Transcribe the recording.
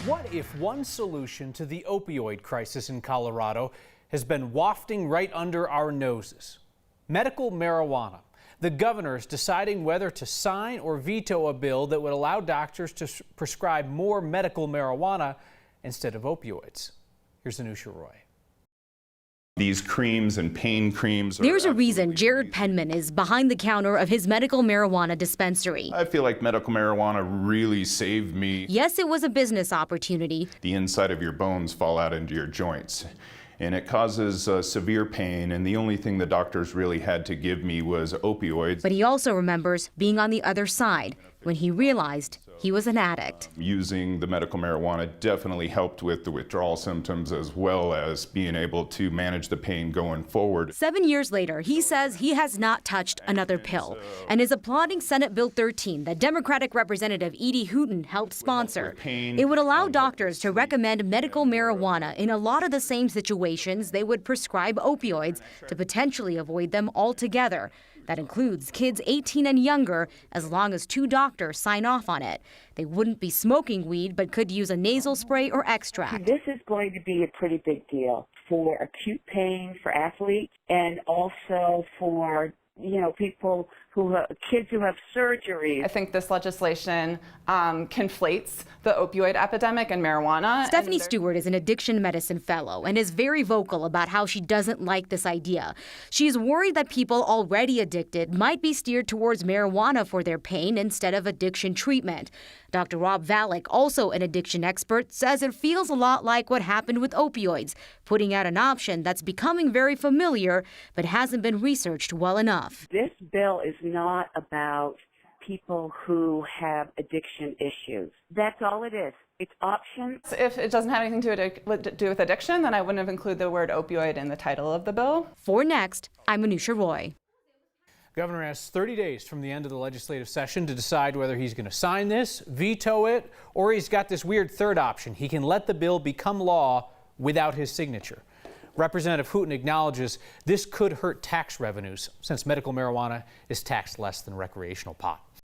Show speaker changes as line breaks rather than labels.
What if one solution to the opioid crisis in Colorado has been wafting right under our noses? Medical marijuana. The governor is deciding whether to sign or veto a bill that would allow doctors to prescribe more medical marijuana instead of opioids. Here's Anusha Roy.
These creams and pain creams.
There's a reason Jared Penman is behind the counter of his medical marijuana dispensary.
I feel like medical marijuana really saved me.
Yes, it was a business opportunity.
The inside of your bones fall out into your joints, and it causes severe pain, and the only thing the doctors really had to give me was opioids.
But he also remembers being on the other side when he realized he was an addict.
Using the medical marijuana definitely helped with the withdrawal symptoms as well as being able to manage the pain going forward.
7 years later, he says he has not touched another pill and is applauding Senate Bill 13 that Democratic Representative Edie Hooten helped sponsor. It would allow doctors to recommend medical marijuana in a lot of the same situations they would prescribe opioids to potentially avoid them altogether. That includes kids 18 and younger, as long as 2 doctors sign off on it. They wouldn't be smoking weed, but could use a nasal spray or extract.
This is going to be a pretty big deal for acute pain for athletes and also for, people kids who have surgery.
I think this legislation conflates the opioid epidemic and marijuana.
Stephanie Stewart is an addiction medicine fellow and is very vocal about how she doesn't like this idea. She's worried that people already addicted might be steered towards marijuana for their pain instead of addiction treatment. Dr. Rob Valek, also an addiction expert, says it feels a lot like what happened with opioids, putting out an option that's becoming very familiar but hasn't been researched well enough.
This bill is not about people who have addiction issues. That's all it is. It's options.
If it doesn't have anything to do with addiction, then I wouldn't have included the word opioid in the title of the bill.
For Next, I'm Anusha Roy.
Governor has 30 days from the end of the legislative session to decide whether he's going to sign this, veto it, or he's got this weird third option. He can let the bill become law without his signature. Representative Hooten acknowledges this could hurt tax revenues since medical marijuana is taxed less than recreational pot.